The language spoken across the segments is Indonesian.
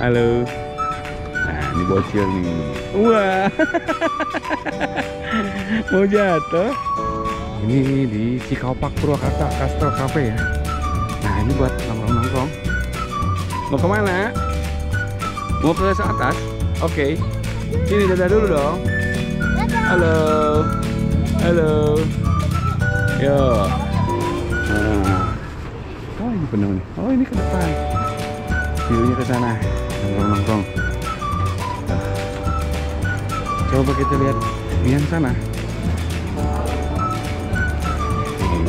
Halo. Nah, ini bocil nih. Wah. Mau jatuh. Ini di Cikaopak Purwakarta Castle Cafe ya. Nah, ini buat nongkrong-nongkrong. Mau kemana? Mau ke atas? Oke. Sini dadah dulu dong. Halo. Halo. Yo. Nah. Oh, ini penuh nih. Oh, ini ke depan. View-nya ke sana. Nongkrong-nongkrong. Coba kita lihat yang sana.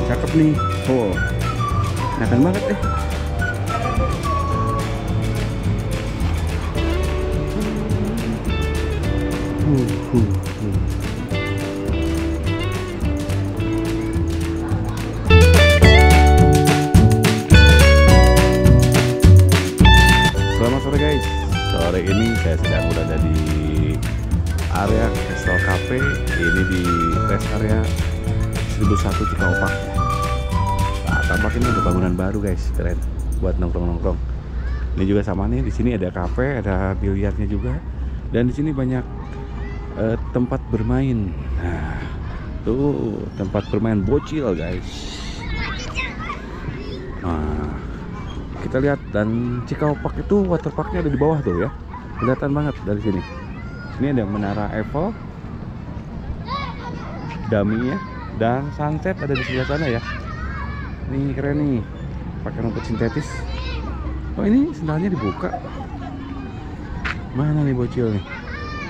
Cakep nih. Oh, enakan banget deh. Selamat sore guys. Sore ini saya sedang berada di area Castle Cafe. Ini di rest area 1001 Cikaopak. Nah, tampaknya ada bangunan baru guys, keren buat nongkrong-nongkrong. Ini juga sama nih, di sini ada kafe, ada biliarnya juga, dan di sini banyak tempat bermain. Nah, tuh tempat bermain bocil guys. Nah, kita lihat, dan Cikaopak itu waterparknya ada di bawah tuh ya, kelihatan banget dari sini. Ini ada menara Eiffel, dummy ya, dan sunset ada di sebelah sana ya. Ini keren nih, pakai rumput sintetis. Oh, ini sendalnya dibuka. Mana nih bocil nih?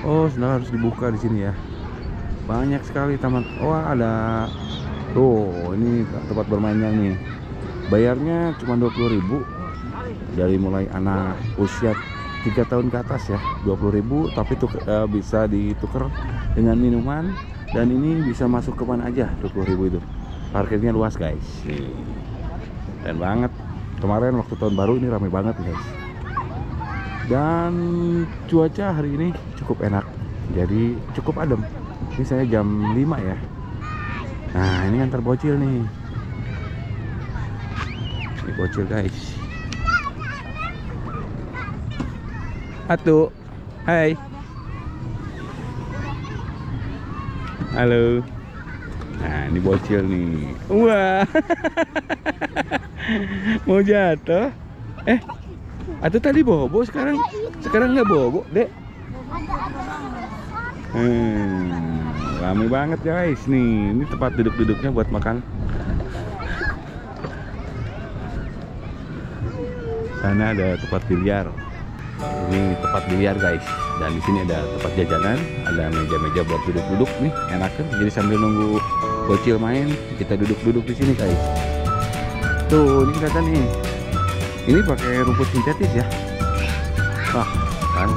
Oh, sendal harus dibuka di sini ya. Banyak sekali taman. Wah, ada tuh, ini tempat bermainnya nih. Bayarnya cuma 20.000 dari mulai anak usia 3 tahun ke atas ya, 20.000, tapi bisa ditukar dengan minuman, dan ini bisa masuk ke mana aja. 20.000 itu. Parkirnya luas guys. Nih. Keren banget. Kemarin waktu tahun baru ini ramai banget guys. Dan cuaca hari ini cukup enak, jadi cukup adem. Ini saya jam 5 ya. Nah, ini antar bocil nih. Ini bocil guys. Atu, hai. Halo. Nah, ini bocil nih. Wah. Mau jatuh. Atu tadi bobo, sekarang nggak bobo, Dek. Ramai banget guys nih. Ini tempat duduk-duduknya buat makan. Sana ada tempat biliar. Ini tempat biliar guys, dan di sini ada tempat jajanan, ada meja-meja buat duduk-duduk nih, enakan. Jadi sambil nunggu bocil main, kita duduk-duduk di sini guys. Tuh, ini kelihatan nih. Ini pakai rumput sintetis ya. Wah, kan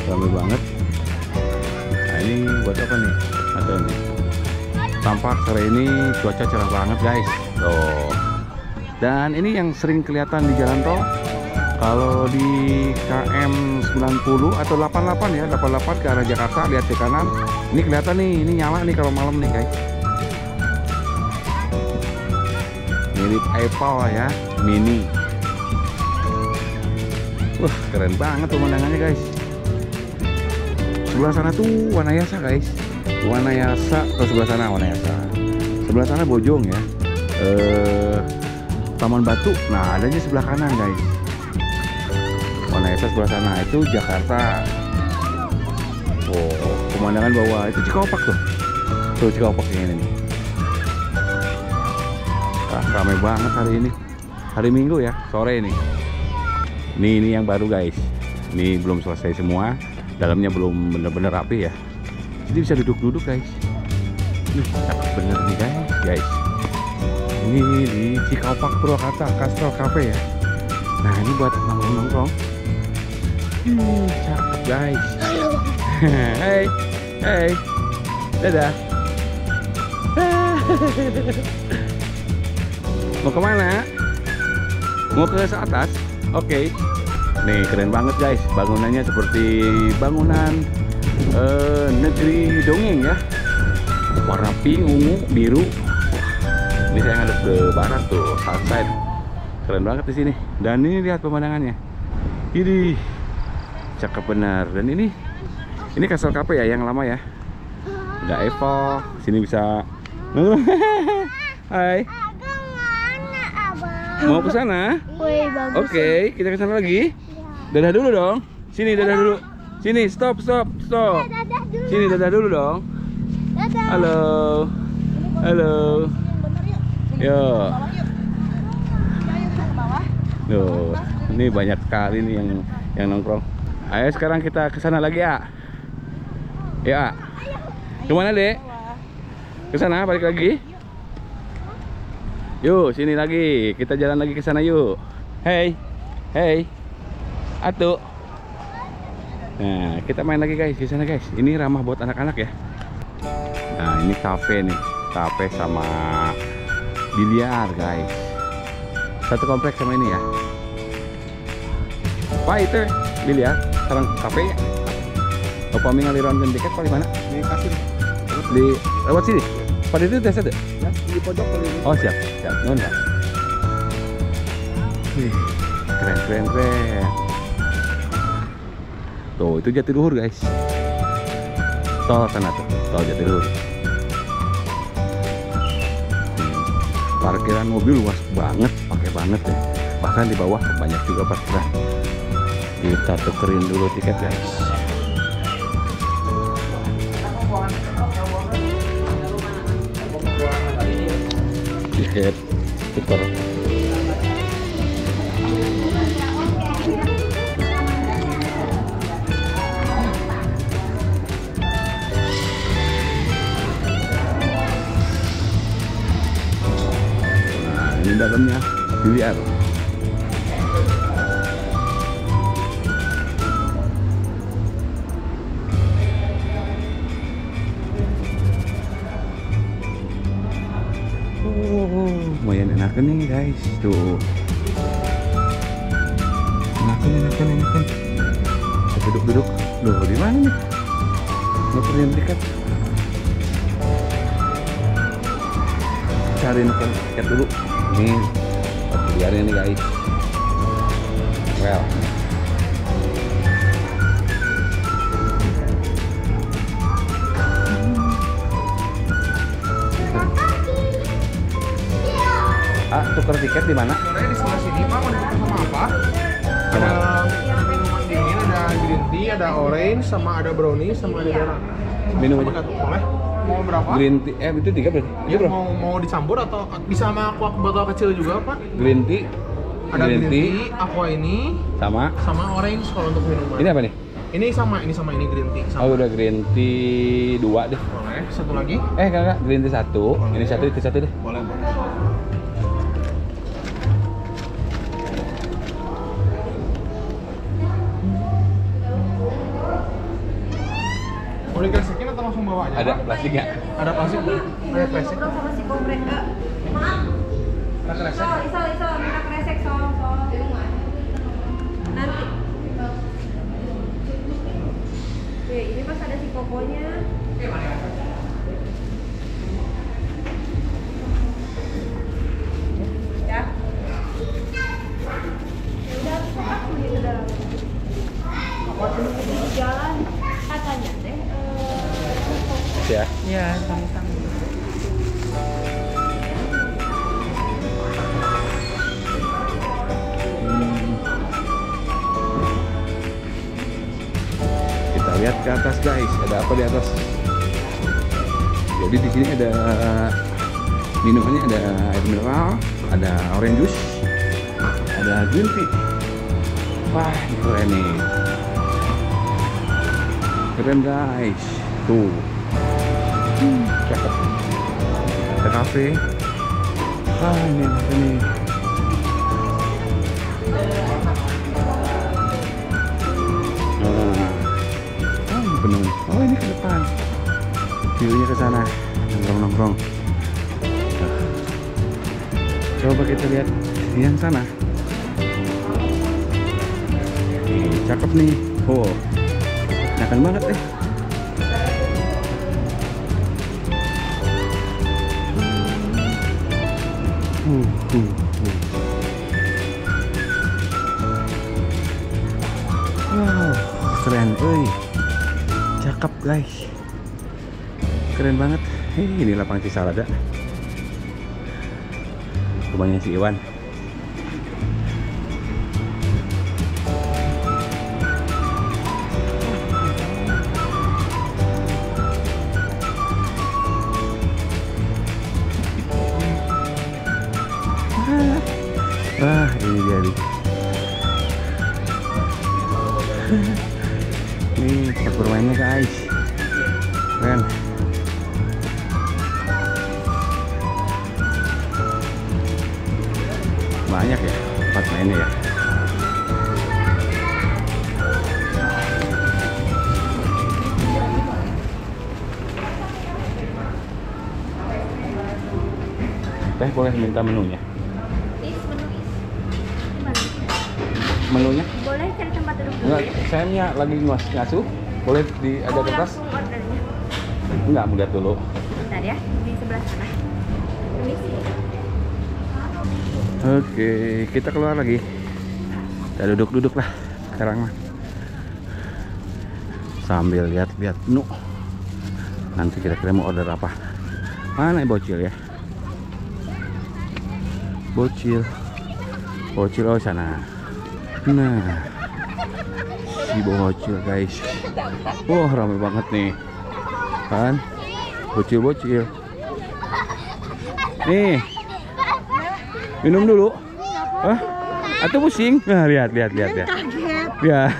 ramai banget. Nah, ini buat apa nih? Atau nih, tampak sore ini cuaca cerah banget guys. Tuh. Dan ini yang sering kelihatan di jalan tol. Kalau di KM 90 atau 88 ya, 88 ke arah Jakarta, lihat ke kanan. Ini kelihatan nih, ini nyala nih kalau malam nih guys. Mirip Eiffel ya, mini. Wah, keren banget pemandangannya guys. Sebelah sana tuh Wanayasa guys. Wanayasa, atau sebelah sana Wanayasa. Sebelah sana Bojong ya. Taman Batu. Nah, adanya sebelah kanan guys. Wanayasa sebelah sana itu Jakarta. Oh, pemandangan bawah itu Cikaopak tuh. Tuh Cikaopak yang ini nih. Ramai banget hari ini. Hari Minggu ya, sore ini. Ini yang baru guys. Ini belum selesai semua. Dalamnya belum bener-bener rapi ya. Jadi bisa duduk-duduk guys. Nih, cakep bener nih guys. Ini di Cikaopak Purwakarta Castle Cafe ya. Nah, ini buat nongkrong-nongkrong. Cakep guys. Hai. Hai. Dadah. Mau kemana? Mau ke atas? Oke. Nih, keren banget guys. Bangunannya seperti bangunan negeri dongeng ya. Warna pink, ungu, biru. Ini saya ngadep ke barat tuh, Southside. Keren banget di sini. Dan ini lihat pemandangannya. Ini cakep benar. Dan ini Castle Cafe ya, yang lama ya. Ada Eva, sini bisa. Hai. Mau ke sana? Oke, kita ke sana lagi. Dadah dulu dong. Sini dadah dulu. Sini, stop. Sini dadah dulu dong. Halo. Yo. Loh, ini banyak sekali nih yang nongkrong. Ayo sekarang kita ke sana lagi ya. Ya. Kemana, Dek? Ke sana balik lagi. Yuk, sini lagi. Kita jalan lagi ke sana yuk. Hey. Atu. Nah, kita main lagi guys di sana guys. Ini ramah buat anak-anak ya. Nah, ini kafe nih. Kafe sama biliar guys. Satu kompleks sama ini ya. Pak itu biliar, sekarang kafe ya. Apa ngaliran tiket paling mana? Di kasir. Di lewat sini. Pada itu tes ada? Ya, di pojok paling. Oh siap. Nuhun Pak. Wih, keren. Tuh, itu Jatiluhur guys. Tol sana tuh, tol Jatiluhur. Parkiran mobil luas banget, pakai banget ya. Bahkan di bawah banyak juga parkiran. Kita tukerin dulu tiket guys. Tiket tuker. Ini dalamnya biliar. Lumayan enakan nih guys, tuh. Enakan. Duduk. Loh, di mana nih? Nukerin tiket. Cari nuker tiket dulu. Ini biliarnya nih guys. Well. Tuker tiket di mana? Sebenarnya di sebelah sini Pak, mau ditukar sama apa? Ada minuman dingin, ada green tea, ada orange, sama ada brownie, sama ada darah. Minum aja. Boleh? Mau berapa? Green tea, itu 3 berarti? Ya, mau dicampur atau bisa sama aqua botol kecil juga Pak? Green tea. Ada green tea, aqua ini, sama orange kalau untuk minuman. Ini apa nih? Ini sama ini green tea. Sama. Oh udah green tea 2 deh. Boleh. Satu lagi? Kakak, green tea 1. Ini satu, itu 1 deh. Boleh. Mau dikasihin atau langsung bawa aja? Ada plastiknya? Ada plastik? Ada kresek? Sama si komprek. Maaf. Ada kresek? Iso, minta kresek so. Nanti. Oke, ini Mas ada si kokonya. Ya. Ya udah, aku di dalam. Di jalan katanya teh Ya. ya sama-sama. Kita lihat ke atas guys, ada apa di atas? Jadi di sini ada minumannya, ada air mineral, ada orange juice, ada green tea. Wah, ini keren nih. Keren guys, tuh. Cakep. Ada kafe. Ini enak nih. Ini penuh. Oh, ini ke depan. View-nya ke sana. Nongkrong. Coba kita lihat yang sana. Cakep nih. Oh, enakan banget deh. Wow, keren, cakep guys, keren banget. Ini lapang Cisalada, rumahnya si Iwan. Ini dia nih. Ini tempat bermainnya guys, keren. Banyak ya tempat mainnya ya. Teh boleh minta menunya? Menunya? Boleh cari tempat duduk dulu Enggak, ya? saya lagi ngasuh. Boleh ada kertas? Langsung ordernya. Enggak, mau lihat dulu. Bentar ya, di sebelah sana. Permisi. Oke, kita keluar lagi. Kita duduk-duduk lah sekarang mah. Sambil lihat-lihat menu. Nanti kira-kira mau order apa. Mana ya bocil ya? Bocil. Bocil oh sana. Nah, si bocil guys. Wah, ramai banget nih. Kan? Bocil-bocil. Nih. Minum dulu. Hah? Atau pusing? Nah, lihat. Ya.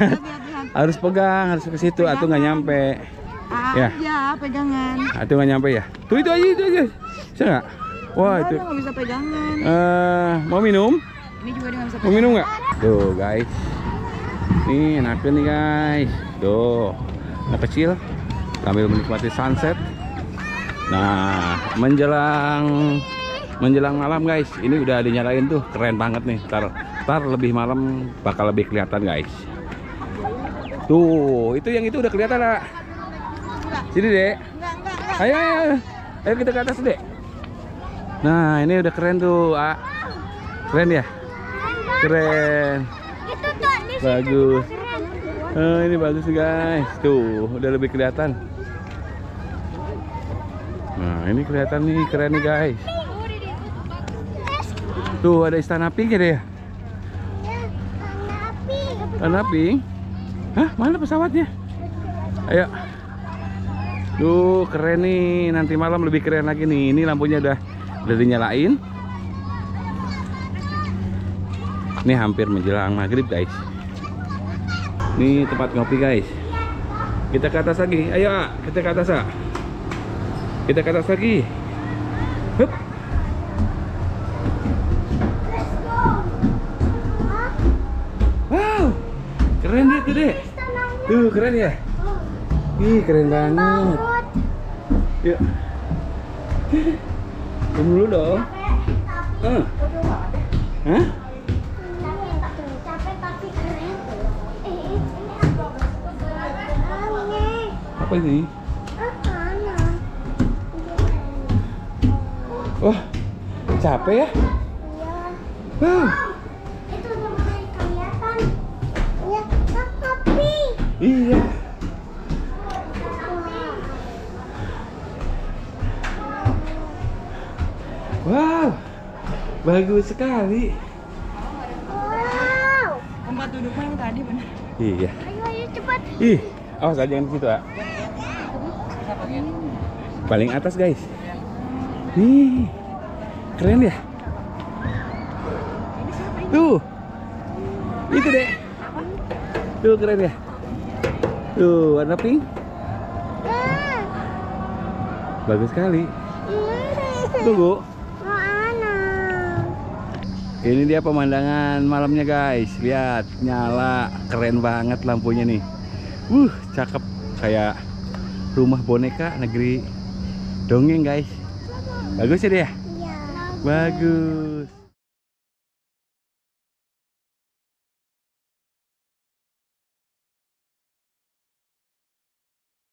Harus pegang, harus ke situ atau nggak nyampe. Ya. Ya, pegangan. Atau nggak nyampe ya? Tuh itu aja. Bisa nggak? Wah, itu. Nggak bisa pegangan. Mau minum? Ini juga dia nggak bisa Mau minum nggak? Tuh guys, nih enakan nih guys. Tuh, anak kecil sambil menikmati sunset. Nah, menjelang malam guys, ini udah dinyalain tuh, keren banget nih. Ntar lebih malam bakal lebih kelihatan guys. Tuh, yang itu udah kelihatan lah. Sini dek. Ayo, kita ke atas dek. Nah, ini udah keren tuh. Keren ya? Keren. Bagus. Ini bagus guys. Tuh, udah lebih kelihatan. Nah, ini kelihatan nih, keren nih guys. Tuh, ada istana pink ya deh. Istana pink. Hah, mana pesawatnya? Ayo. Tuh, keren nih. Nanti malam lebih keren lagi nih. Ini lampunya udah dinyalain. Ini hampir menjelang maghrib guys. Ini tempat ngopi guys. Kita ke atas lagi. Ayo, kita ke atas. Kita ke atas lagi. Hup. Wow, keren deh tuh deh. Tuh keren ya. Ih, keren banget. Yuk. Tunggu dulu dong. Hah? Apa ini? Wah, capek ya? Wow. Itu udah mulai kelihatan. Ya, tapi. Iya. Wow, bagus sekali. Wow. Tempat duduknya yang tadi benar. Iya. Ayo cepat. Ih, awas aja jangan ke situ, Paling atas, guys. Nih. Keren ya? Tuh. Itu deh. Tuh keren ya? Tuh, warna pink. Bagus sekali. Tunggu. Ini dia pemandangan malamnya guys. Lihat, nyala, keren banget lampunya nih. Cakep, kayak rumah boneka negeri dongeng guys. Bagus ya dia? Iya. Bagus.